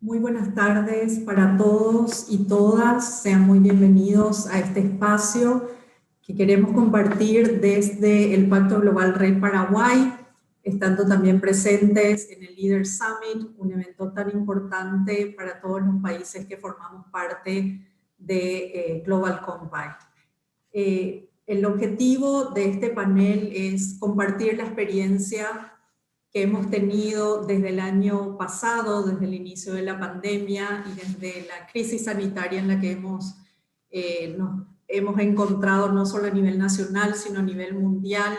Muy buenas tardes para todos y todas. Sean muy bienvenidos a este espacio que queremos compartir desde el Pacto Global Red Paraguay, estando también presentes en el Leaders Summit, un evento tan importante para todos los países que formamos parte de Global Compact. El objetivo de este panel es compartir la experiencia que hemos tenido desde el año pasado, desde el inicio de la pandemia y desde la crisis sanitaria en la que nos hemos encontrado no solo a nivel nacional, sino a nivel mundial,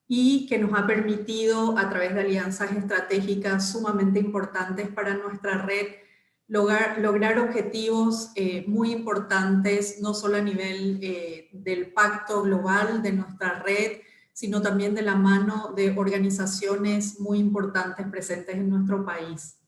y que nos ha permitido, a través de alianzas estratégicas sumamente importantes para nuestra red, lograr objetivos muy importantes, no solo a nivel del pacto global de nuestra red, sino también de la mano de organizaciones muy importantes presentes en nuestro país.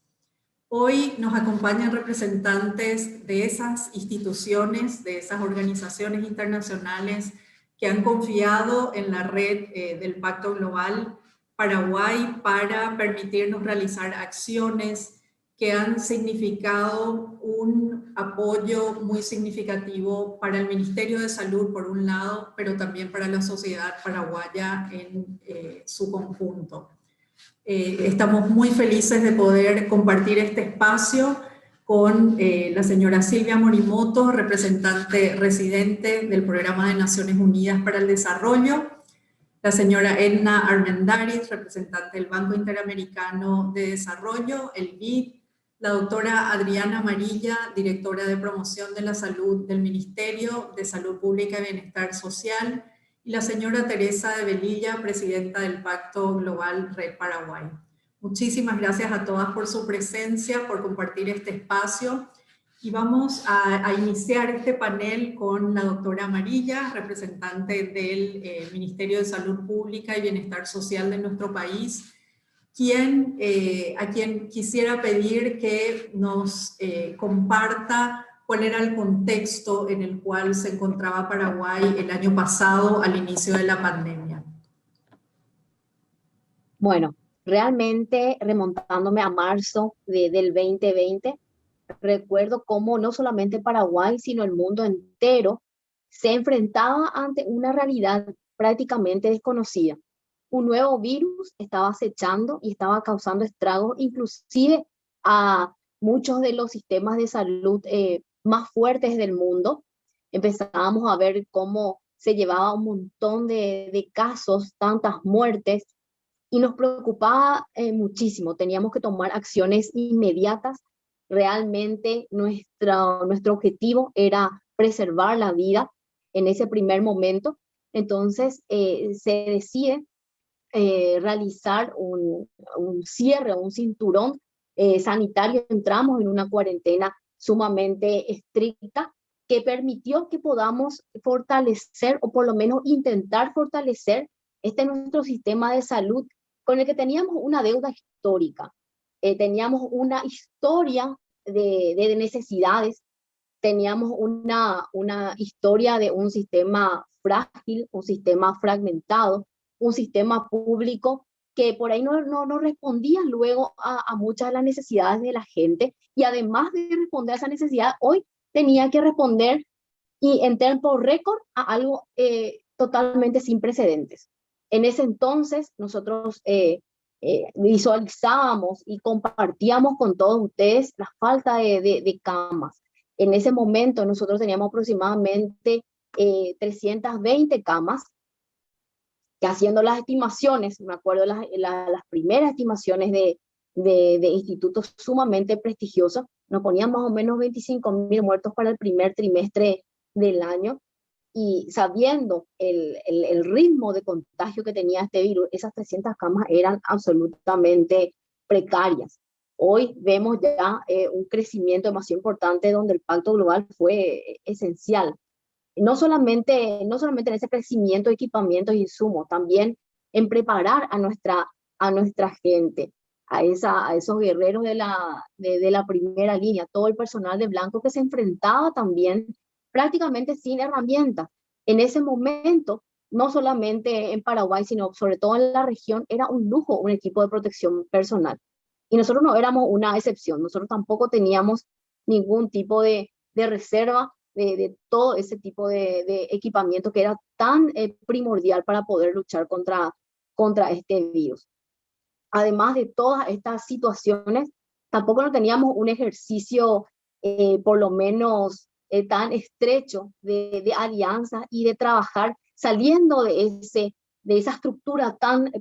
Hoy nos acompañan representantes de esas instituciones, de esas organizaciones internacionales que han confiado en la red del Pacto Global Paraguay para permitirnos realizar acciones que han significado un apoyo muy significativo para el Ministerio de Salud, por un lado, pero también para la sociedad paraguaya en su conjunto. Estamos muy felices de poder compartir este espacio con la señora Silvia Morimoto, representante residente del Programa de Naciones Unidas para el Desarrollo, la señora Edna Armendariz, representante del Banco Interamericano de Desarrollo, el BID, la doctora Adriana Amarilla, directora de Promoción de la Salud del Ministerio de Salud Pública y Bienestar Social, y la señora Teresa de Velilla, presidenta del Pacto Global Red Paraguay. Muchísimas gracias a todas por su presencia, por compartir este espacio. Y vamos a iniciar este panel con la doctora Amarilla, representante del Ministerio de Salud Pública y Bienestar Social de nuestro país, a quien quisiera pedir que nos comparta cuál era el contexto en el cual se encontraba Paraguay el año pasado al inicio de la pandemia. Bueno, realmente remontándome a marzo del 2020, recuerdo cómo no solamente Paraguay, sino el mundo entero se enfrentaba ante una realidad prácticamente desconocida. Un nuevo virus estaba acechando y estaba causando estragos, inclusive a muchos de los sistemas de salud más fuertes del mundo. Empezábamos a ver cómo se llevaba un montón de casos, tantas muertes, y nos preocupaba muchísimo. Teníamos que tomar acciones inmediatas. Realmente nuestro objetivo era preservar la vida en ese primer momento. Entonces se decide realizar un cierre, un cinturón sanitario. Entramos en una cuarentena sumamente estricta que permitió que podamos fortalecer, o por lo menos intentar fortalecer, nuestro sistema de salud, con el que teníamos una deuda histórica. Teníamos una historia de necesidades, teníamos una historia de un sistema frágil, un sistema fragmentado, un sistema público que por ahí no respondía luego a muchas de las necesidades de la gente, y además de responder a esa necesidad, hoy tenía que responder y en tiempo récord a algo totalmente sin precedentes. En ese entonces nosotros visualizábamos y compartíamos con todos ustedes la falta de camas. En ese momento nosotros teníamos aproximadamente 320 camas, que haciendo las estimaciones, me acuerdo las primeras estimaciones de institutos sumamente prestigiosos, nos ponían más o menos 25.000 muertos para el primer trimestre del año, y sabiendo el ritmo de contagio que tenía este virus, esas 300 camas eran absolutamente precarias. Hoy vemos ya un crecimiento demasiado importante, donde el Pacto Global fue esencial. No solamente en ese crecimiento de equipamientos y insumos, también en preparar a nuestra gente, a esos guerreros de la primera línea, todo el personal de blanco que se enfrentaba también prácticamente sin herramientas. En ese momento, no solamente en Paraguay, sino sobre todo en la región, era un lujo un equipo de protección personal. Y nosotros no éramos una excepción, nosotros tampoco teníamos ningún tipo de reserva de todo ese tipo de equipamiento que era tan primordial para poder luchar contra este virus. Además de todas estas situaciones, tampoco no teníamos un ejercicio por lo menos tan estrecho de alianza y de trabajar saliendo de esa estructura tan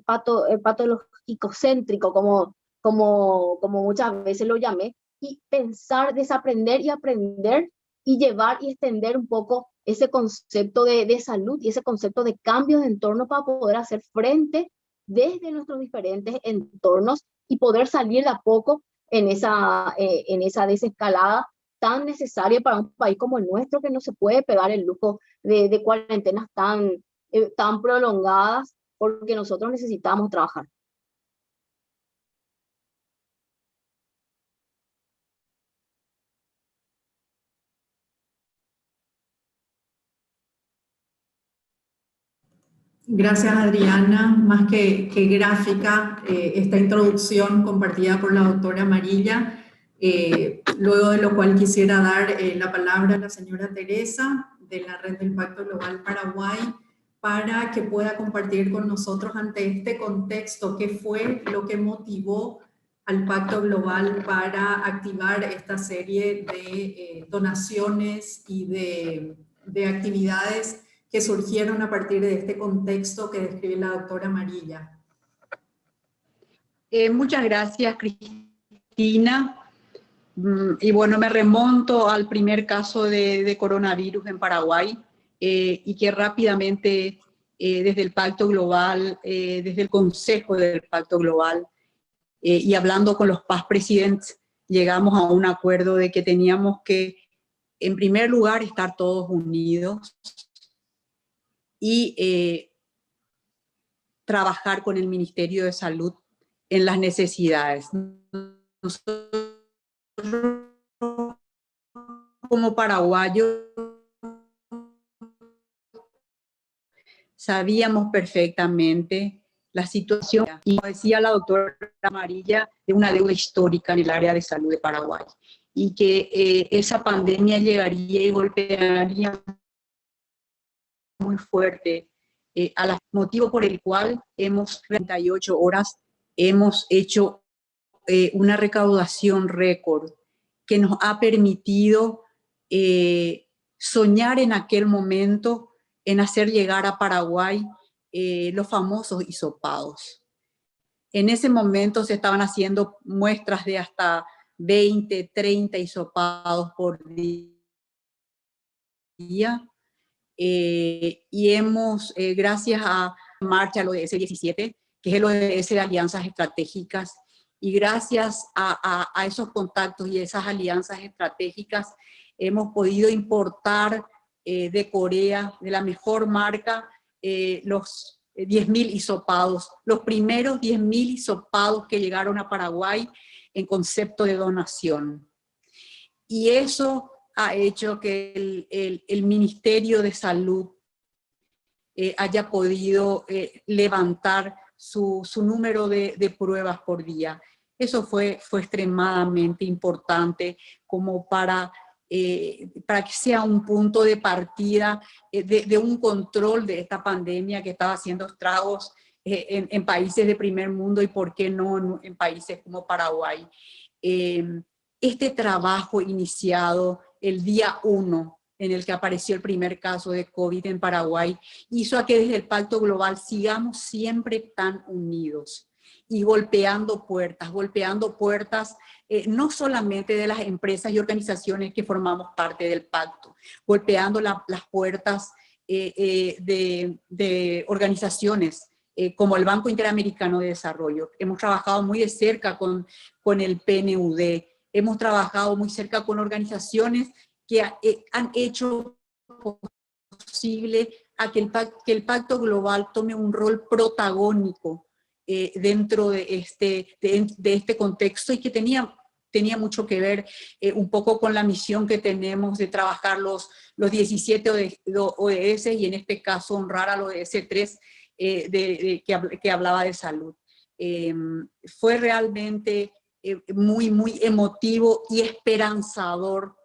patológico-céntrico como muchas veces lo llamé, y pensar, desaprender y aprender y llevar y extender un poco ese concepto de salud y ese concepto de cambios de entorno para poder hacer frente desde nuestros diferentes entornos y poder salir de a poco en esa desescalada tan necesaria para un país como el nuestro, que no se puede pegar el lujo de cuarentenas tan prolongadas, porque nosotros necesitamos trabajar. Gracias, Adriana. Más que gráfica, esta introducción compartida por la doctora Amarilla, luego de lo cual quisiera dar la palabra a la señora Teresa de la Red del Pacto Global Paraguay para que pueda compartir con nosotros ante este contexto qué fue lo que motivó al Pacto Global para activar esta serie de donaciones y de actividades que surgieron a partir de este contexto que describe la doctora Amarilla. Muchas gracias, Cristina. Y bueno, me remonto al primer caso de coronavirus en Paraguay y que rápidamente desde el Pacto Global, desde el Consejo del Pacto Global y hablando con los past presidents, llegamos a un acuerdo de que teníamos que, en primer lugar, estar todos unidos y trabajar con el Ministerio de Salud en las necesidades. Nosotros, como paraguayos, sabíamos perfectamente la situación, y como decía la doctora Amarilla, de una deuda histórica en el área de salud de Paraguay, y que esa pandemia llegaría y golpearía muy fuerte motivo por el cual hemos 38 horas hemos hecho una recaudación récord que nos ha permitido soñar en aquel momento en hacer llegar a Paraguay los famosos hisopados. En ese momento se estaban haciendo muestras de hasta 20, 30 hisopados por día. Y hemos, gracias a marcha, al ODS 17, que es el ODS de alianzas estratégicas, y gracias a esos contactos y esas alianzas estratégicas, hemos podido importar de Corea, de la mejor marca, los 10.000 hisopados, los primeros 10.000 hisopados que llegaron a Paraguay en concepto de donación. Y eso ha hecho que el Ministerio de Salud haya podido levantar su número de pruebas por día. Eso fue extremadamente importante como para que sea un punto de partida de un control de esta pandemia que estaba haciendo estragos en países de primer mundo y por qué no en países como Paraguay. Este trabajo iniciado el día 1, en el que apareció el primer caso de COVID en Paraguay, hizo a que desde el Pacto Global sigamos siempre tan unidos y golpeando puertas no solamente de las empresas y organizaciones que formamos parte del pacto, golpeando las puertas de organizaciones como el Banco Interamericano de Desarrollo. Hemos trabajado muy de cerca con el PNUD, hemos trabajado muy cerca con organizaciones que han hecho posible a que el Pacto Global tome un rol protagónico dentro de este contexto y que tenía mucho que ver un poco con la misión que tenemos de trabajar los 17 ODS y en este caso honrar al ODS 3 que hablaba de salud. Fue realmente muy, muy emotivo y esperanzador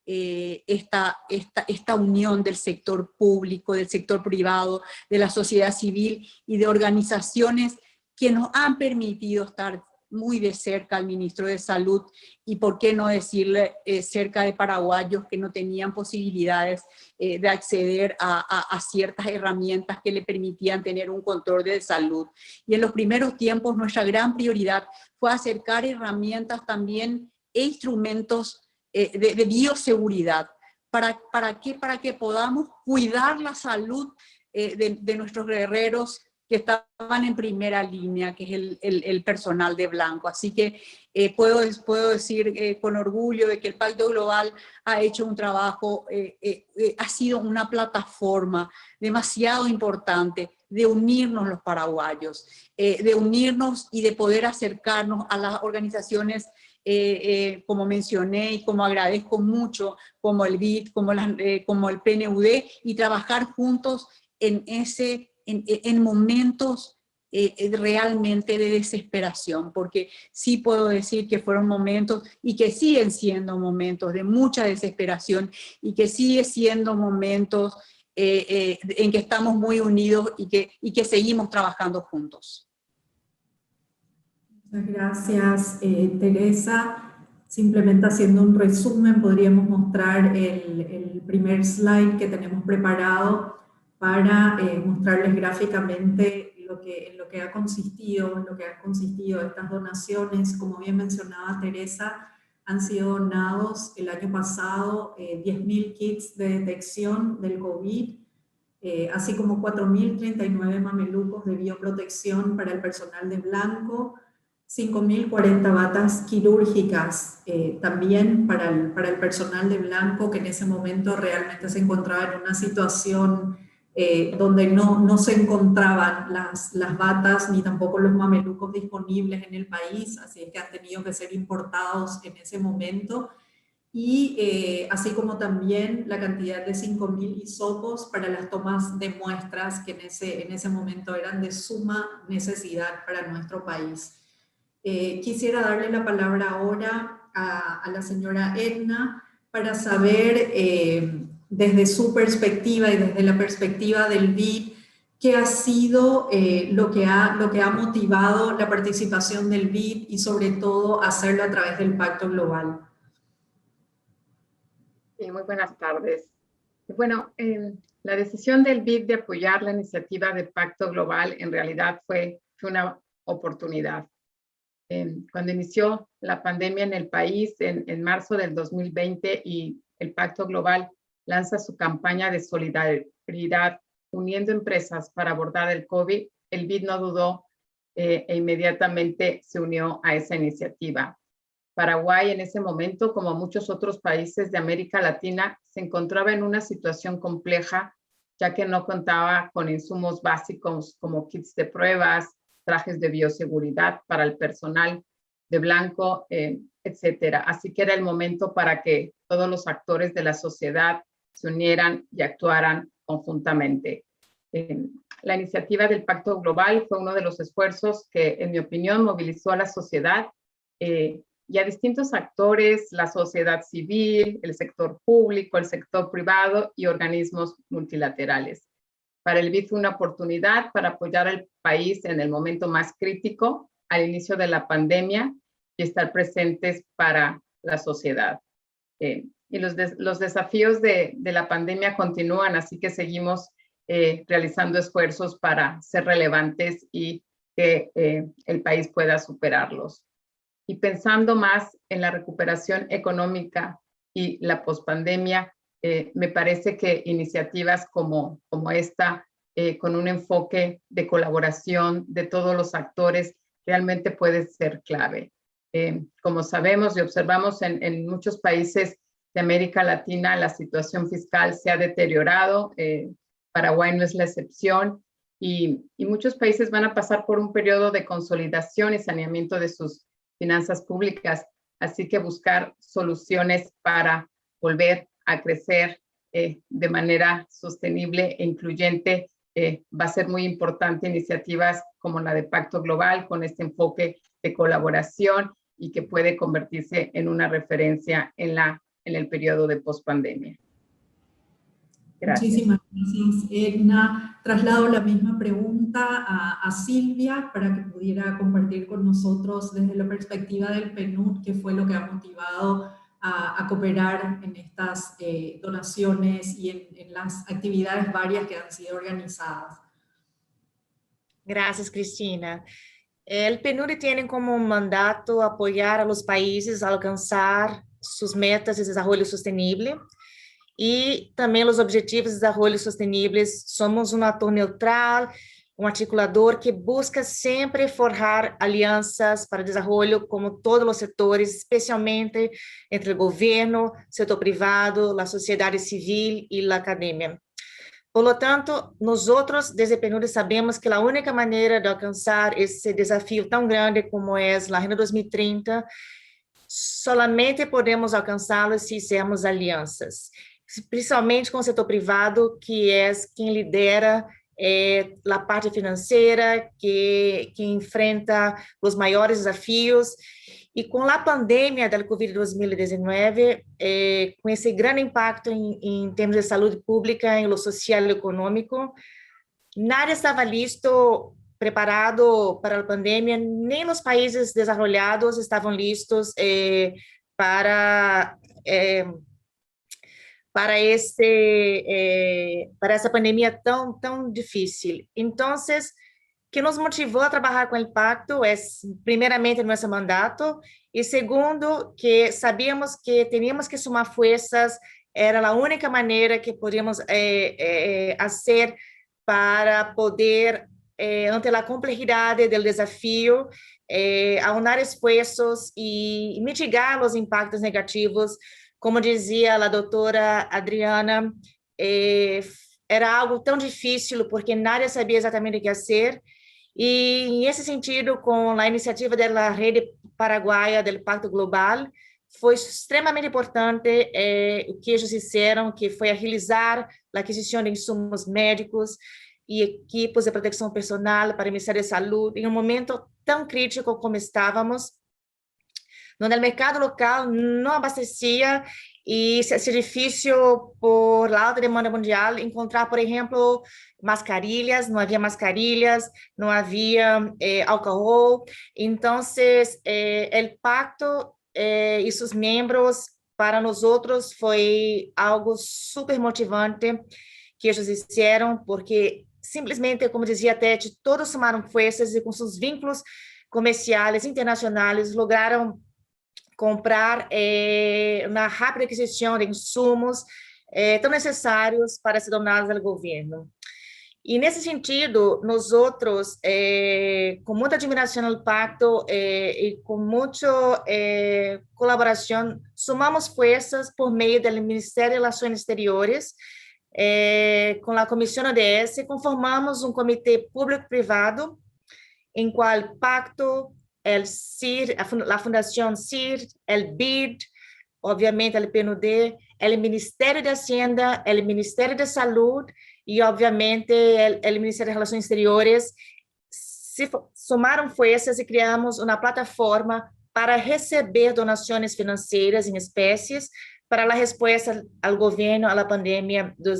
esta unión del sector público, del sector privado, de la sociedad civil y de organizaciones que nos han permitido estar muy de cerca al ministro de Salud y, por qué no decirle, cerca de paraguayos que no tenían posibilidades de acceder a ciertas herramientas que le permitían tener un control de salud. Y en los primeros tiempos nuestra gran prioridad fue acercar herramientas también e instrumentos de bioseguridad. ¿Para qué? Para que podamos cuidar la salud de nuestros guerreros que estaban en primera línea, que es el personal de blanco. Así que puedo decir con orgullo de que el Pacto Global ha hecho un trabajo, ha sido una plataforma demasiado importante de unirnos los paraguayos, de unirnos y de poder acercarnos a las organizaciones como mencioné y como agradezco mucho, como el BID, como el PNUD, y trabajar juntos en momentos realmente de desesperación, porque sí puedo decir que fueron momentos y que siguen siendo momentos de mucha desesperación y que sigue siendo momentos en que estamos muy unidos y que seguimos trabajando juntos. Muchas gracias, Teresa. Simplemente haciendo un resumen, podríamos mostrar el primer slide que tenemos preparado para mostrarles gráficamente en lo que ha consistido estas donaciones. Como bien mencionaba Teresa, han sido donados el año pasado 10.000 kits de detección del COVID, así como 4.039 mamelucos de bioprotección para el personal de blanco, 5.040 batas quirúrgicas también para el personal de blanco, que en ese momento realmente se encontraba en una situación donde no se encontraban las batas ni tampoco los mamelucos disponibles en el país, así es que han tenido que ser importados en ese momento. Y así como también la cantidad de 5.000 hisopos para las tomas de muestras que en ese momento eran de suma necesidad para nuestro país. Quisiera darle la palabra ahora a la señora Edna para saber desde su perspectiva y desde la perspectiva del BID, qué ha sido lo que ha motivado la participación del BID y sobre todo hacerlo a través del Pacto Global. Sí, muy buenas tardes. Bueno, la decisión del BID de apoyar la iniciativa de Pacto Global en realidad fue una oportunidad. Cuando inició la pandemia en el país en marzo del 2020 y el Pacto Global lanza su campaña de solidaridad uniendo empresas para abordar el COVID, el BID no dudó e inmediatamente se unió a esa iniciativa. Paraguay en ese momento, como muchos otros países de América Latina, se encontraba en una situación compleja, ya que no contaba con insumos básicos como kits de pruebas, trajes de bioseguridad para el personal de blanco, etcétera. Así que era el momento para que todos los actores de la sociedad se unieran y actuaran conjuntamente. La iniciativa del Pacto Global fue uno de los esfuerzos que, en mi opinión, movilizó a la sociedad y a distintos actores, la sociedad civil, el sector público, el sector privado y organismos multilaterales. Para el BID fue una oportunidad para apoyar al país en el momento más crítico, al inicio de la pandemia, y estar presentes para la sociedad. Y los desafíos de la pandemia continúan, así que seguimos realizando esfuerzos para ser relevantes y que el país pueda superarlos. Y pensando más en la recuperación económica y la pospandemia, me parece que iniciativas como esta, con un enfoque de colaboración de todos los actores, realmente puede ser clave. Como sabemos y observamos en muchos países de América Latina, la situación fiscal se ha deteriorado, Paraguay no es la excepción, y muchos países van a pasar por un periodo de consolidación y saneamiento de sus finanzas públicas, así que buscar soluciones para volver a crecer de manera sostenible e incluyente va a ser muy importante. Iniciativas como la de Pacto Global con este enfoque de colaboración y que puede convertirse en una referencia en el periodo de pospandemia. Gracias. Muchísimas gracias, Edna. Traslado la misma pregunta a Silvia para que pudiera compartir con nosotros desde la perspectiva del PNUD qué fue lo que ha motivado a cooperar en estas donaciones y en las actividades varias que han sido organizadas. Gracias, Cristina. El PNUD tiene como mandato apoyar a los países a alcanzar sus metas de desarrollo sostenible y también los objetivos de desarrollo sostenibles. Somos un actor neutral, un articulador que busca siempre forjar alianzas para desarrollo como todos los sectores, especialmente entre el gobierno, sector privado, la sociedad civil y la academia. Por lo tanto, nosotros desde PNUD sabemos que la única manera de alcanzar ese desafío tan grande como es la Agenda 2030, solamente podemos alcançá-lo se fizermos alianças, principalmente com o setor privado, que é quem lidera a parte financeira, que enfrenta os maiores desafios. E com a pandemia da Covid-19, com esse grande impacto em termos de saúde pública, em lo social e econômico, nada estava listo, preparado para a pandemia, nem os países desenvolvidos estavam listos para essa pandemia tão difícil. Então, que nos motivou a trabalhar com o pacto é, primeiramente, nosso mandato, e segundo, que sabíamos que teníamos que sumar forças, era a única maneira que podíamos fazer para poder, ante a complexidade do desafio, aunar esforços e mitigar os impactos negativos. Como dizia a doutora Adriana, era algo tão difícil, porque nadie sabia exatamente o que fazer, e, nesse sentido, com a iniciativa da Rede Paraguaia do Pacto Global, foi extremamente importante o que eles fizeram, que foi agilizar a aquisição de insumos médicos e equipos de proteção personal para o Ministério da Saúde, em um momento tão crítico como estávamos, onde o mercado local não abastecia e se é difícil, por alta demanda mundial, encontrar, por exemplo, mascarilhas, não havia mascarilhas, não havia álcool. Então, o pacto e seus membros, para nós outros, foi algo super motivante que eles fizeram, porque simplesmente, como dizia a Tete, todos somaram forças e com seus vínculos comerciais internacionais lograram comprar uma rápida aquisição de insumos tão necessários para ser donados ao governo. E, nesse sentido, nós outros, com muita admiração ao pacto e com muita colaboração, sumamos forças por meio do Ministério de Relações Exteriores, com a Comissão ODS, conformamos um comitê público-privado, em qual o pacto, el CIR, a Fundação CIR, el BID, obviamente el PNUD, el Ministério da Hacienda, el Ministério da Saúde e, obviamente, el Ministério de Relações Exteriores, se somaram forças e criamos uma plataforma para receber donações financeiras em espécies para a resposta ao governo à pandemia do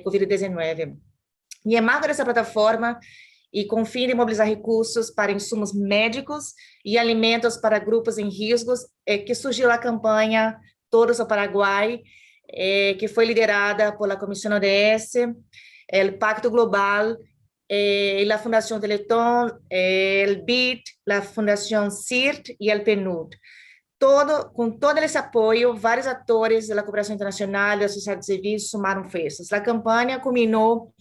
Covid-19. E em marco dessa plataforma, e com o fim de mobilizar recursos para insumos médicos e alimentos para grupos em riscos, que surgiu a campanha Todos ao Paraguai, que foi liderada pela Comissão ODS, o Pacto Global, a Fundação Teleton, o BID, a Fundação CIRT e o PNUD. Com todo esse apoio, vários atores da cooperação internacional e da sociedade civil somaram forças. A campanha culminou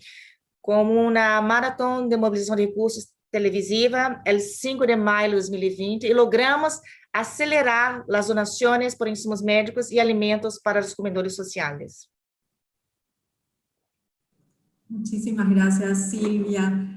como uma maratona de mobilização de recursos televisiva, el 5 de maio de 2020, e logramos acelerar as donações por insumos médicos e alimentos para os comedores sociais. Muchísimas gracias, Silvia.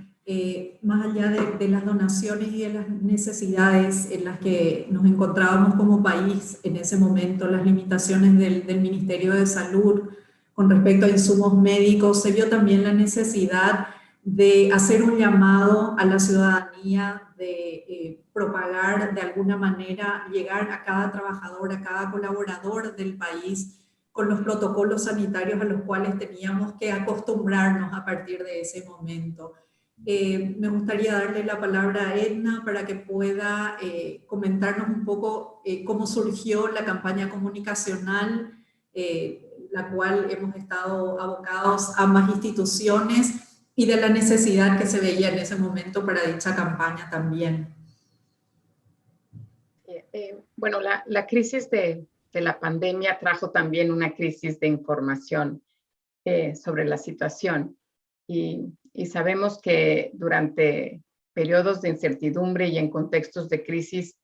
Más allá de las donaciones y de las necesidades en las que nos encontrábamos como país en ese momento, las limitaciones del Ministerio de Salud con respecto a insumos médicos, se vio también la necesidad de hacer un llamado a la ciudadanía, de propagar de alguna manera, llegar a cada trabajador, a cada colaborador del país con los protocolos sanitarios a los cuales teníamos que acostumbrarnos a partir de ese momento. Me gustaría darle la palabra a Edna para que pueda comentarnos un poco cómo surgió la campaña comunicacional, la cual hemos estado abocados a ambas instituciones, y de la necesidad que se veía en ese momento para dicha campaña también. Bueno, la crisis de la pandemia trajo también una crisis de información sobre la situación. Y sabemos que durante periodos de incertidumbre y en contextos de crisis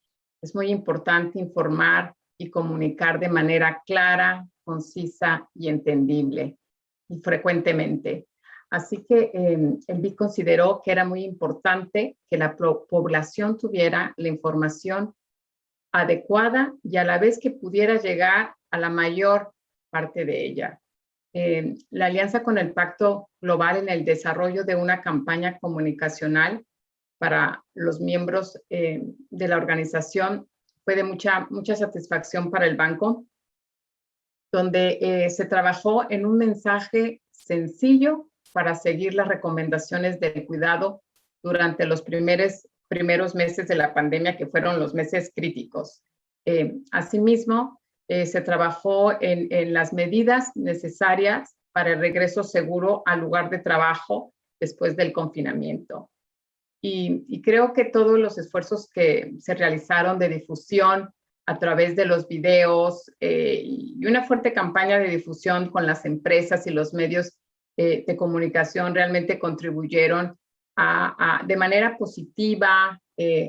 es muy importante informar y comunicar de manera clara, concisa y entendible, y frecuentemente. Así que el BID consideró que era muy importante que la población tuviera la información adecuada y a la vez que pudiera llegar a la mayor parte de ella. La alianza con el Pacto Global en el desarrollo de una campaña comunicacional para los miembros de la organización fue de mucha satisfacción para el banco, donde se trabajó en un mensaje sencillo para seguir las recomendaciones del cuidado durante los primeros meses de la pandemia, que fueron los meses críticos. Asimismo, se trabajó en las medidas necesarias para el regreso seguro al lugar de trabajo después del confinamiento. Y creo que todos los esfuerzos que se realizaron de difusión a través de los videos y una fuerte campaña de difusión con las empresas y los medios de comunicación realmente contribuyeron de manera positiva,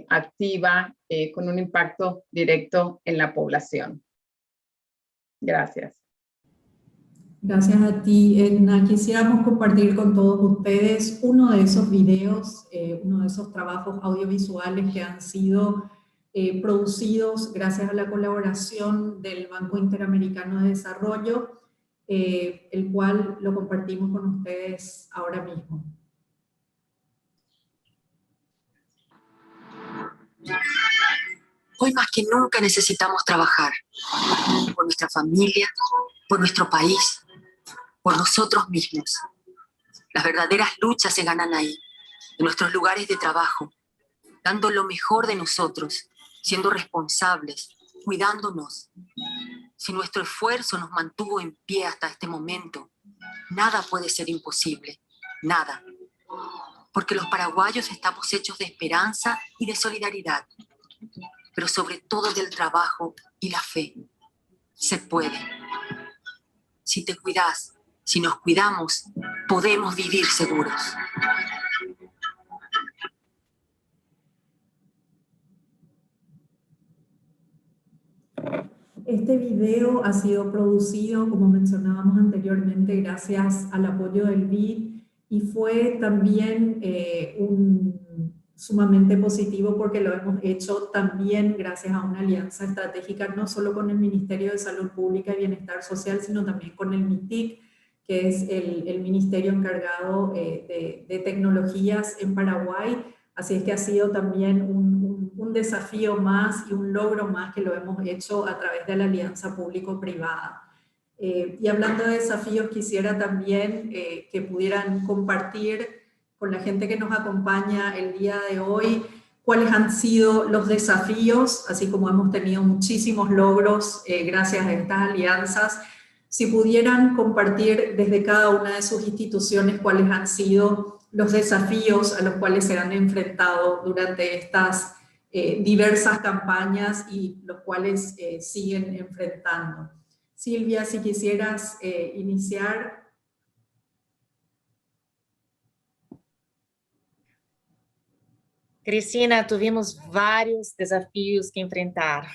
activa, con un impacto directo en la población. Gracias. Gracias a ti, Edna. Quisiéramos compartir con todos ustedes uno de esos videos, uno de esos trabajos audiovisuales que han sido producidos gracias a la colaboración del Banco Interamericano de Desarrollo, el cual lo compartimos con ustedes ahora mismo. Hoy más que nunca necesitamos trabajar por nuestra familia, por nuestro país, por nosotros mismos. Las verdaderas luchas se ganan ahí, en nuestros lugares de trabajo, dando lo mejor de nosotros, siendo responsables, cuidándonos. Si nuestro esfuerzo nos mantuvo en pie hasta este momento, nada puede ser imposible, nada. Porque los paraguayos estamos hechos de esperanza y de solidaridad, pero sobre todo del trabajo y la fe. Se puede. Si te cuidas, si nos cuidamos, podemos vivir seguros. Este video ha sido producido, como mencionábamos anteriormente, gracias al apoyo del BID, y fue también sumamente positivo porque lo hemos hecho también gracias a una alianza estratégica, no solo con el Ministerio de Salud Pública y Bienestar Social, sino también con el MITIC, que es el ministerio encargado de tecnologías en Paraguay. Así es que ha sido también un desafío más y un logro más que lo hemos hecho a través de la alianza público-privada. Y hablando de desafíos, quisiera también que pudieran compartir con la gente que nos acompaña el día de hoy cuáles han sido los desafíos, así como hemos tenido muchísimos logros gracias a estas alianzas. Si pudieran compartir desde cada una de sus instituciones cuáles han sido los desafíos a los cuales se han enfrentado durante estas diversas campañas y los cuales siguen enfrentando. Silvia, si quisieras iniciar. Cristina, tuvimos vários desafios que enfrentar.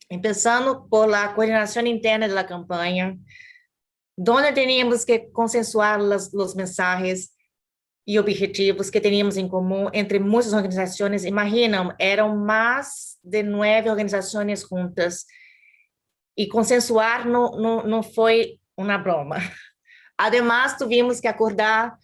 Empezando por la coordenación interna de la campaña, donde teníamos que consensuar los mensajes y objetivos que teníamos en común entre muchas organizaciones. Imaginam, eram mais de 9 organizações juntas. E consensuar não foi uma broma. Además, tivemos que acordar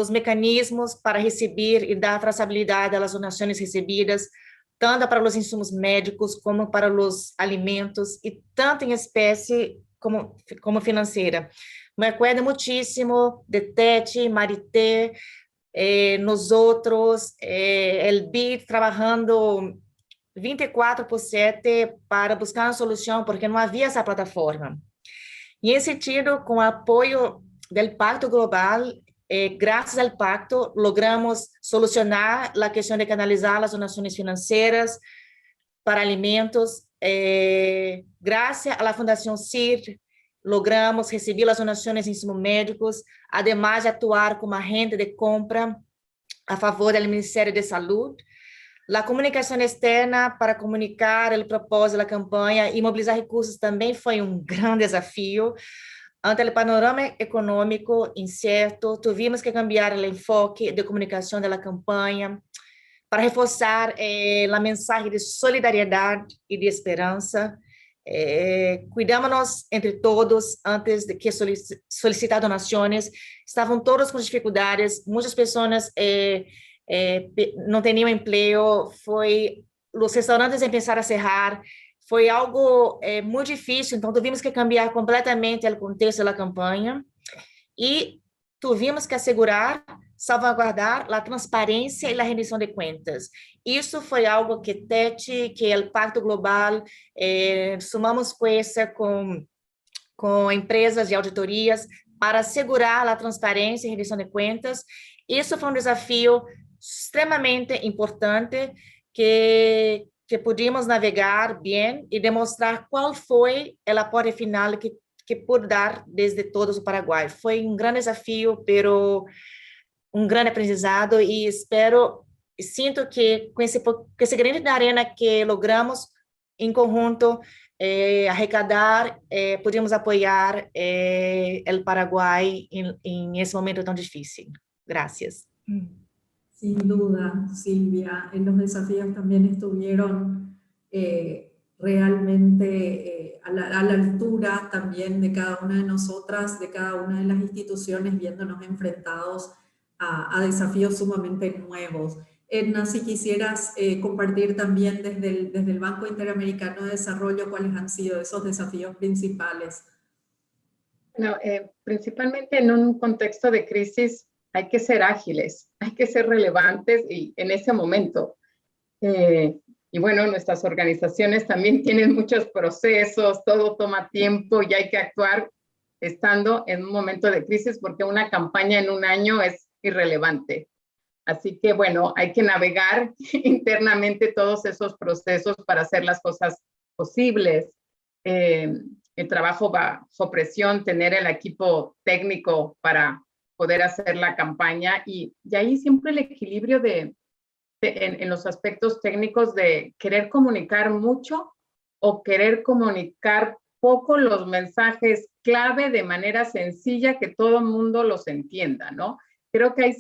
os mecanismos para receber e dar traçabilidade às donações recebidas, tanto para os insumos médicos como para os alimentos, e tanto em espécie como financeira. Me acuerdo muchísimo de Tete, Marité, nosotros, el BID trabalhando 24/7 para buscar uma solução, porque não havia essa plataforma. E, em sentido, com o apoio do Pacto Global, graças ao Pacto, logramos solucionar a questão de canalizar as donações financeiras para alimentos. Graças à Fundação CIR, logramos receber as donações de insumos médicos, además de atuar como agente de compra a favor do Ministério de Saúde. A comunicação externa para comunicar o propósito da campanha e mobilizar recursos também foi um grande desafio. Ante o panorama econômico incerto, tivemos que cambiar o enfoque de comunicação da campanha para reforçar a mensagem de solidariedade e de esperança. Cuidamos-nos entre todos antes de que solicitar donações. Estavam todos com dificuldades, muitas pessoas não tinham emprego, os restaurantes começaram a cerrar, foi algo muito difícil, então tivemos que cambiar completamente o contexto da campanha e tivemos que assegurar, salvaguardar a transparência e a rendição de contas. Isso foi algo que Tete, que o Pacto Global, sumamos coisa com empresas de auditorias para assegurar a transparência e rendição de contas. Isso foi um desafio extremamente importante que pudimos navegar bem e demonstrar qual foi o aporte final que pude dar desde todos o Paraguai. Foi um grande desafio, pero um grande aprendizado, e sinto que com esse grande de arena que logramos em conjunto arrecadar, podemos apoiar o Paraguai em esse momento tão difícil. Gracias. Sin duda, Silvia, los desafíos también estuvieron realmente a la altura también de cada una de nosotras, de cada una de las instituciones, viéndonos enfrentados a desafíos sumamente nuevos. Edna, si quisieras compartir también desde el Banco Interamericano de Desarrollo, ¿cuáles han sido esos desafíos principales? Bueno, principalmente en un contexto de crisis hay que ser ágiles, hay que ser relevantes y en ese momento. Y bueno, nuestras organizaciones también tienen muchos procesos, todo toma tiempo y hay que actuar estando en un momento de crisis porque una campaña en un año es irrelevante. Así que bueno, hay que navegar internamente todos esos procesos para hacer las cosas posibles. El trabajo bajo presión, tener el equipo técnico para poder hacer la campaña y ahí siempre el equilibrio en los aspectos técnicos de querer comunicar mucho o querer comunicar poco los mensajes clave de manera sencilla que todo el mundo los entienda, ¿no? Creo que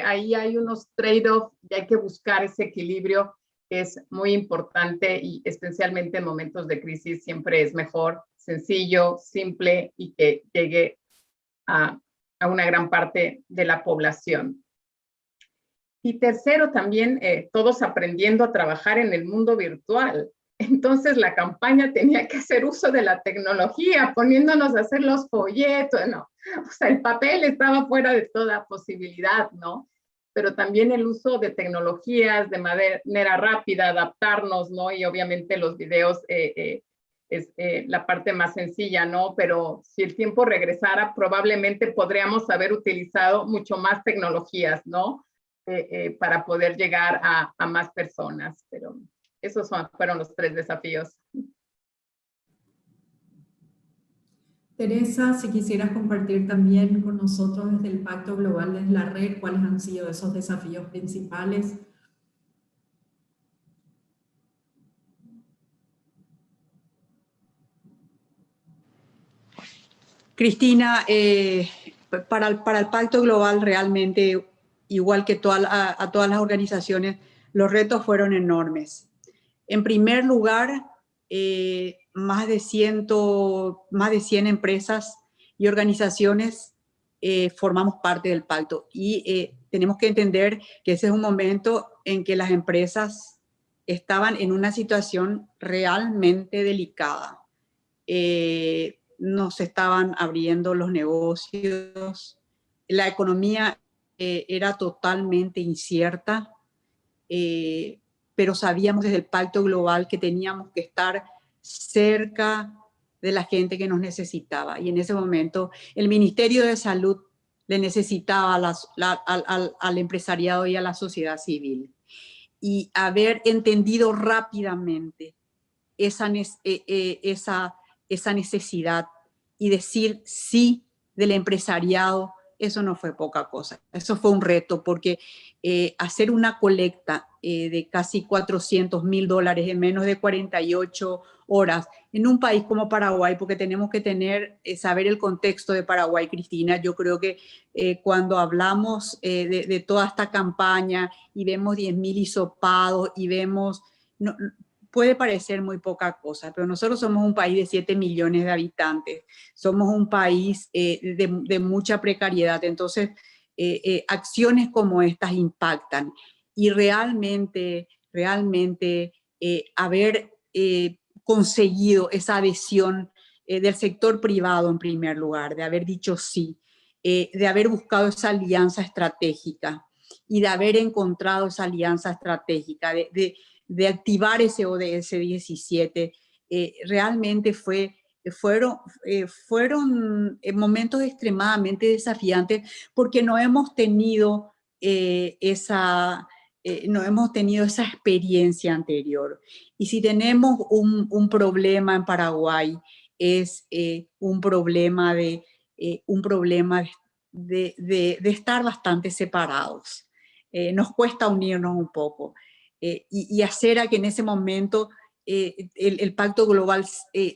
ahí hay unos trade-offs y hay que buscar ese equilibrio que es muy importante y especialmente en momentos de crisis siempre es mejor sencillo, simple y que llegue a una gran parte de la población. Y tercero, también todos aprendiendo a trabajar en el mundo virtual. Entonces la campaña tenía que hacer uso de la tecnología, poniéndonos a hacer los folletos, ¿no? O sea, el papel estaba fuera de toda posibilidad, ¿no? Pero también el uso de tecnologías de manera rápida, adaptarnos, ¿no? Y obviamente los videos es la parte más sencilla, ¿no? Pero si el tiempo regresara, probablemente podríamos haber utilizado mucho más tecnologías, ¿no? Para poder llegar a más personas. Pero esos fueron los 3 desafíos. Teresa, si quisieras compartir también con nosotros desde el Pacto Global, desde la red, ¿cuáles han sido esos desafíos principales? Cristina, para el Pacto Global realmente, igual que a todas las organizaciones, los retos fueron enormes. En primer lugar, más de 100 empresas y organizaciones formamos parte del pacto. Y tenemos que entender que ese es un momento en que las empresas estaban en una situación realmente delicada. No se estaban abriendo los negocios, la economía era totalmente incierta, pero sabíamos desde el Pacto Global que teníamos que estar cerca de la gente que nos necesitaba. Y en ese momento el Ministerio de Salud le necesitaba al empresariado y a la sociedad civil. Y haber entendido rápidamente esa necesidad y decir sí del empresariado, eso no fue poca cosa. Eso fue un reto, porque hacer una colecta de casi $400.000 en menos de 48 horas en un país como Paraguay, porque tenemos que saber el contexto de Paraguay, Cristina. Yo creo que cuando hablamos de toda esta campaña y vemos 10.000 hisopados y vemos... No, puede parecer muy poca cosa, pero nosotros somos un país de 7 millones de habitantes, somos un país de mucha precariedad, entonces acciones como estas impactan y realmente haber conseguido esa adhesión del sector privado en primer lugar, de haber dicho sí, de haber buscado esa alianza estratégica y de haber encontrado esa alianza estratégica, de activar ese ODS 17, realmente fueron momentos extremadamente desafiantes porque no hemos tenido esa experiencia anterior. Y si tenemos un problema en Paraguay, es un problema de estar bastante separados. Nos cuesta unirnos un poco. Y hacer a que en ese momento el Pacto Global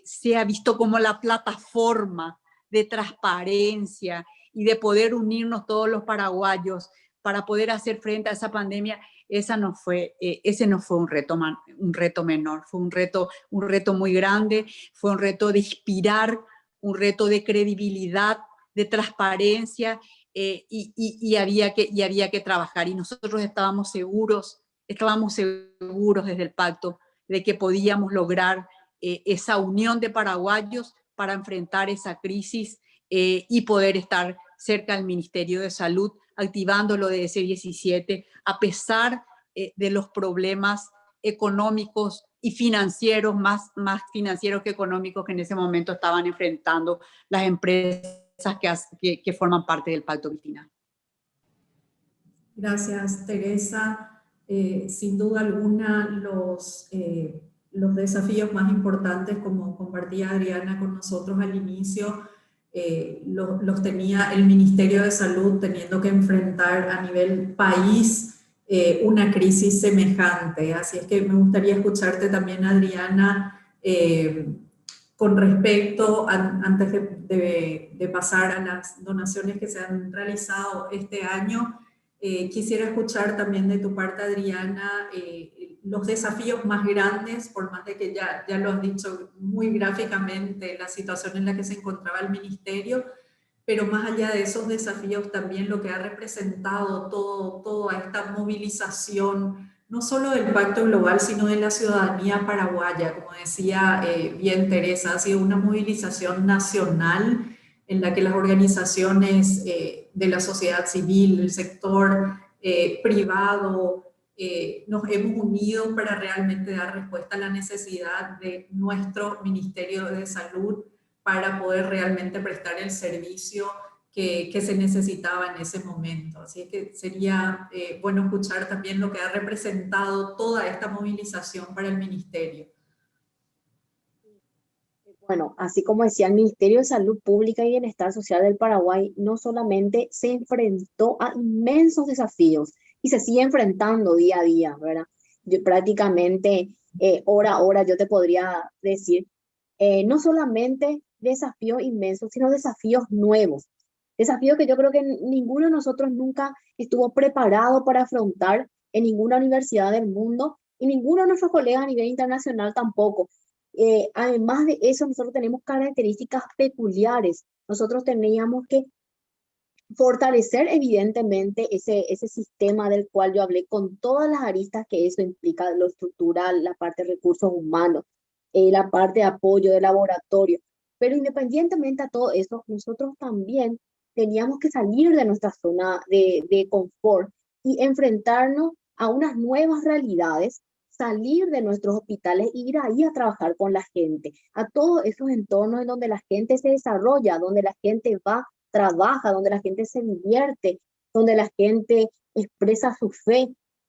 sea visto como la plataforma de transparencia y de poder unirnos todos los paraguayos para poder hacer frente a esa pandemia, ese no fue un reto menor, fue un reto muy grande, fue un reto de inspirar, un reto de credibilidad, de transparencia, y había que trabajar. Y nosotros estábamos seguros desde el pacto de que podíamos lograr esa unión de paraguayos para enfrentar esa crisis y poder estar cerca del Ministerio de Salud, activando lo de ese 17, a pesar de los problemas económicos y financieros, más financieros que económicos, que en ese momento estaban enfrentando las empresas que forman parte del pacto, Cristina. Gracias, Teresa. Sin duda alguna, los desafíos más importantes, como compartía Adriana con nosotros al inicio, los tenía el Ministerio de Salud teniendo que enfrentar a nivel país una crisis semejante. Así es que me gustaría escucharte también, Adriana, con respecto, antes de pasar a las donaciones que se han realizado este año, quisiera escuchar también de tu parte, Adriana, los desafíos más grandes, por más de que ya lo has dicho muy gráficamente, la situación en la que se encontraba el ministerio, pero más allá de esos desafíos también lo que ha representado toda esta movilización, no solo del Pacto Global, sino de la ciudadanía paraguaya. Como decía bien Teresa, ha sido una movilización nacional en la que las organizaciones de la sociedad civil, el sector privado, nos hemos unido para realmente dar respuesta a la necesidad de nuestro Ministerio de Salud para poder realmente prestar el servicio que se necesitaba en ese momento. Así que sería bueno escuchar también lo que ha representado toda esta movilización para el Ministerio. Bueno, así como decía, el Ministerio de Salud Pública y Bienestar Social del Paraguay no solamente se enfrentó a inmensos desafíos y se sigue enfrentando día a día, ¿verdad? Yo prácticamente hora a hora yo te podría decir, no solamente desafíos inmensos, sino desafíos nuevos. Desafíos que yo creo que ninguno de nosotros nunca estuvo preparado para afrontar en ninguna universidad del mundo y ninguno de nuestros colegas a nivel internacional tampoco. Además de eso, nosotros tenemos características peculiares. Nosotros teníamos que fortalecer evidentemente ese sistema del cual yo hablé con todas las aristas que eso implica, lo estructural, la parte de recursos humanos, la parte de apoyo de laboratorio. Pero independientemente a todo eso, nosotros también teníamos que salir de nuestra zona de confort y enfrentarnos a unas nuevas realidades, salir de nuestros hospitales e ir ahí a trabajar con la gente, a todos esos entornos en donde la gente se desarrolla, donde la gente va, trabaja, donde la gente se divierte, donde la gente expresa su fe.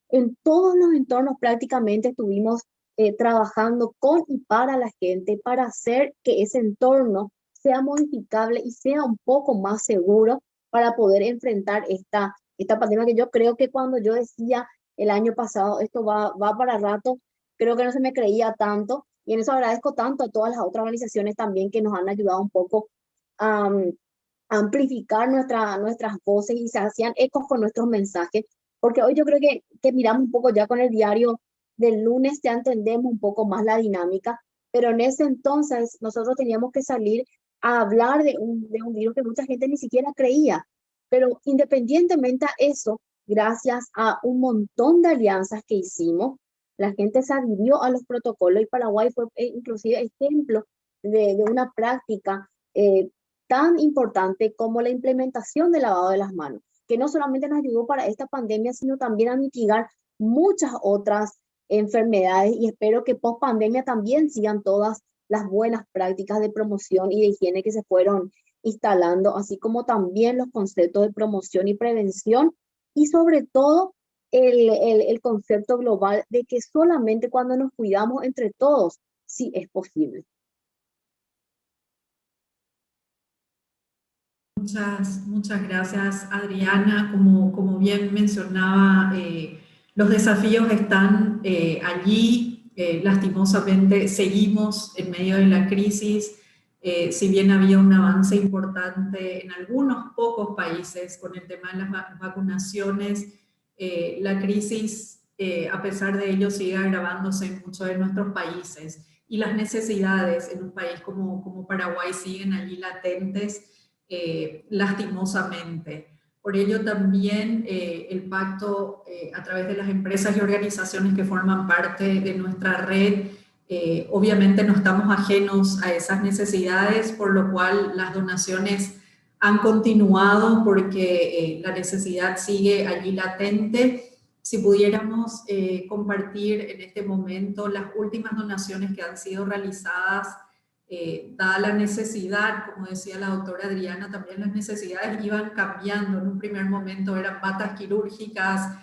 En todos los entornos prácticamente estuvimos trabajando con y para la gente para hacer que ese entorno sea modificable y sea un poco más seguro para poder enfrentar esta pandemia, que yo creo que cuando yo decía el año pasado esto va para rato, creo que no se me creía tanto, y en eso agradezco tanto a todas las otras organizaciones también que nos han ayudado un poco a amplificar nuestras voces y se hacían ecos con nuestros mensajes, porque hoy yo creo que miramos un poco ya con el diario del lunes, ya entendemos un poco más la dinámica, pero en ese entonces nosotros teníamos que salir a hablar de un virus que mucha gente ni siquiera creía, pero independientemente a eso, gracias a un montón de alianzas que hicimos, la gente se adhirió a los protocolos y Paraguay fue inclusive ejemplo de una práctica tan importante como la implementación del lavado de las manos, que no solamente nos ayudó para esta pandemia, sino también a mitigar muchas otras enfermedades, y espero que post pandemia también sigan todas las buenas prácticas de promoción y de higiene que se fueron instalando, así como también los conceptos de promoción y prevención, y sobre todo el concepto global de que solamente cuando nos cuidamos entre todos, sí es posible. Muchas gracias, Adriana. Como bien mencionaba, los desafíos están allí. Lastimosamente seguimos en medio de la crisis. Si bien había un avance importante en algunos pocos países con el tema de las vacunaciones, la crisis, a pesar de ello, sigue agravándose en muchos de nuestros países. Y las necesidades en un país como Paraguay siguen allí latentes, lastimosamente. Por ello también el pacto a través de las empresas y organizaciones que forman parte de nuestra red, obviamente no estamos ajenos a esas necesidades, por lo cual las donaciones han continuado porque la necesidad sigue allí latente. Si pudiéramos compartir en este momento las últimas donaciones que han sido realizadas, dada la necesidad, como decía la doctora Adriana, también las necesidades iban cambiando. En un primer momento eran batas quirúrgicas,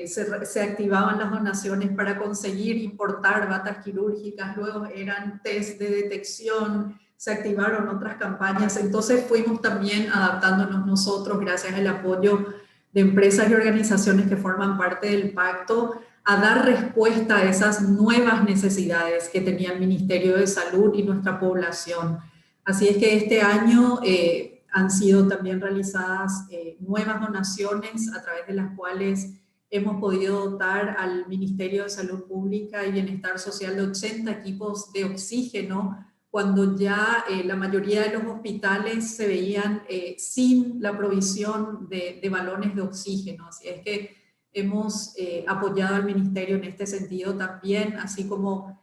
se activaban las donaciones para conseguir importar batas quirúrgicas, luego eran test de detección, se activaron otras campañas, entonces fuimos también adaptándonos nosotros gracias al apoyo de empresas y organizaciones que forman parte del pacto, a dar respuesta a esas nuevas necesidades que tenía el Ministerio de Salud y nuestra población. Así es que este año han sido también realizadas nuevas donaciones a través de las cuales hemos podido dotar al Ministerio de Salud Pública y Bienestar Social de 80 equipos de oxígeno, cuando ya la mayoría de los hospitales se veían sin la provisión de balones de oxígeno. Así es que hemos apoyado al Ministerio en este sentido también, así como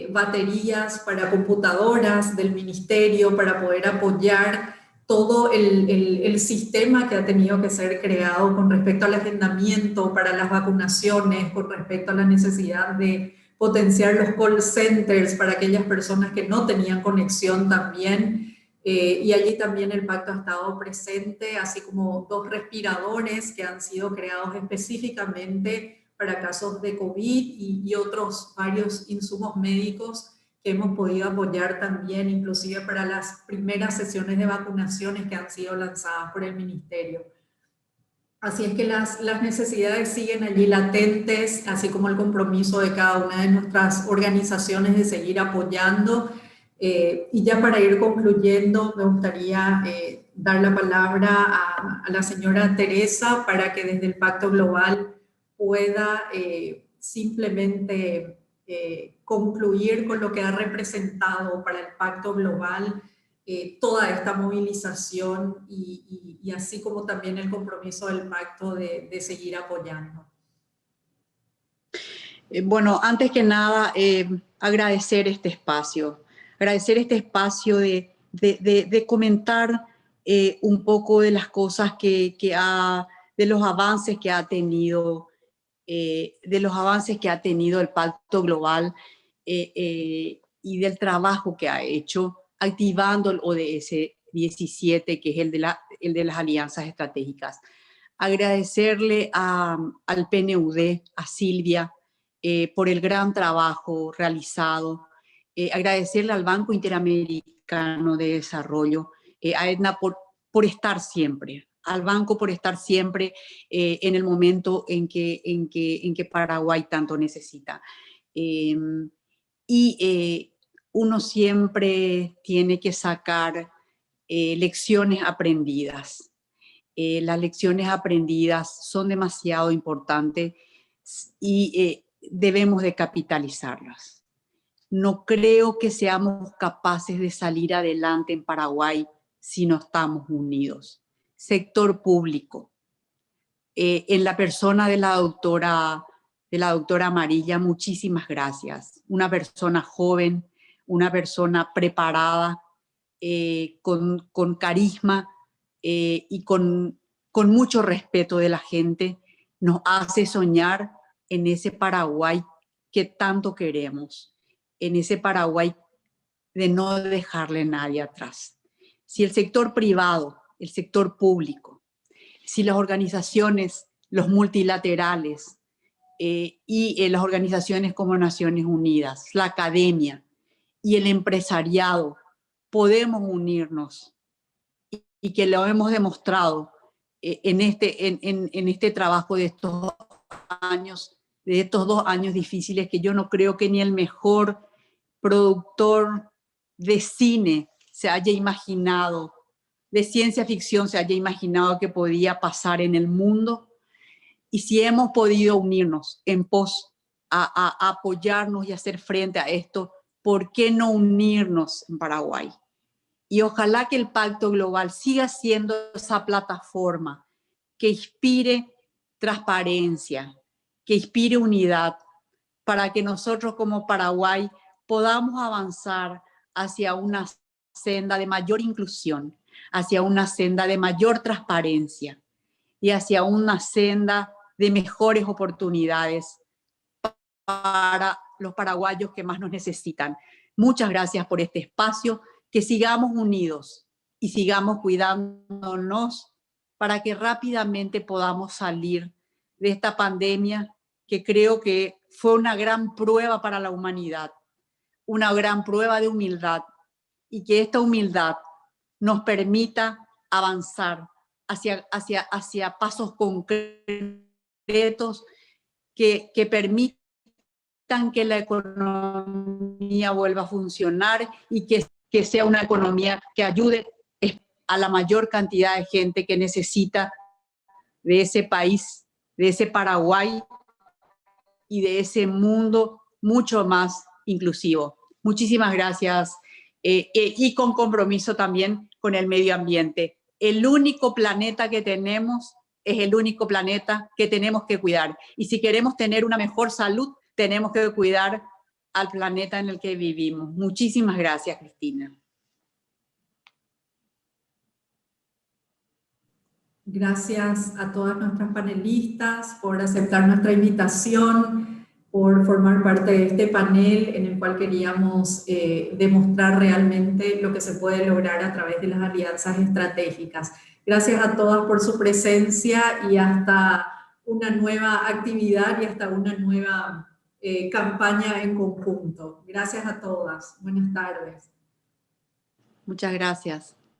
baterías para computadoras del Ministerio para poder apoyar todo el sistema que ha tenido que ser creado con respecto al agendamiento para las vacunaciones, con respecto a la necesidad de potenciar los call centers para aquellas personas que no tenían conexión también. Y allí también el pacto ha estado presente, así como 2 respiradores que han sido creados específicamente para casos de COVID y otros varios insumos médicos que hemos podido apoyar también, inclusive para las primeras sesiones de vacunaciones que han sido lanzadas por el Ministerio. Así es que las necesidades siguen allí latentes, así como el compromiso de cada una de nuestras organizaciones de seguir apoyando. Y ya para ir concluyendo, me gustaría dar la palabra a la señora Teresa para que desde el Pacto Global pueda simplemente concluir con lo que ha representado para el Pacto Global toda esta movilización y así como también el compromiso del pacto de seguir apoyando. Bueno, antes que nada, agradecer este espacio de comentar un poco de las cosas de los avances que ha tenido, el Pacto Global y del trabajo que ha hecho activando el ODS 17, que es el de las alianzas estratégicas. Agradecerle al PNUD, a Silvia, por el gran trabajo realizado, agradecerle al Banco Interamericano de Desarrollo, a Edna por estar siempre, al banco por estar siempre en el momento en que Paraguay tanto necesita. Uno siempre tiene que sacar lecciones aprendidas. Las lecciones aprendidas son demasiado importantes y debemos de capitalizarlas. No creo que seamos capaces de salir adelante en Paraguay si no estamos unidos. Sector público, en la persona de la doctora Amarilla, muchísimas gracias. Una persona joven, una persona preparada, con carisma y con mucho respeto de la gente, nos hace soñar en ese Paraguay que tanto queremos, en ese Paraguay de no dejarle a nadie atrás. Si el sector privado, el sector público, si las organizaciones, los multilaterales y las organizaciones como Naciones Unidas, la academia y el empresariado podemos unirnos y que lo hemos demostrado en este trabajo de estos dos años difíciles, que yo no creo que ni el mejor productor de cine se haya imaginado, de ciencia ficción se haya imaginado que podía pasar en el mundo. Y si hemos podido unirnos en pos a apoyarnos y hacer frente a esto, ¿por qué no unirnos en Paraguay? Y ojalá que el Pacto Global siga siendo esa plataforma que inspire transparencia, que inspire unidad, para que nosotros como Paraguay podamos avanzar hacia una senda de mayor inclusión, hacia una senda de mayor transparencia y hacia una senda de mejores oportunidades para los paraguayos que más nos necesitan. Muchas gracias por este espacio, que sigamos unidos y sigamos cuidándonos para que rápidamente podamos salir de esta pandemia, que creo que fue una gran prueba para la humanidad, una gran prueba de humildad, y que esta humildad nos permita avanzar hacia pasos concretos que permitan que la economía vuelva a funcionar y que sea una economía que ayude a la mayor cantidad de gente que necesita de ese país, de ese Paraguay y de ese mundo mucho más inclusivo. Muchísimas gracias, y con compromiso también con el medio ambiente. El único planeta que tenemos es el único planeta que tenemos que cuidar. Y si queremos tener una mejor salud, tenemos que cuidar al planeta en el que vivimos. Muchísimas gracias, Cristina. Gracias a todas nuestras panelistas por aceptar nuestra invitación, por formar parte de este panel en el cual queríamos demostrar realmente lo que se puede lograr a través de las alianzas estratégicas. Gracias a todas por su presencia y hasta una nueva actividad y hasta una nueva campaña en conjunto. Gracias a todas. Buenas tardes. Muchas gracias.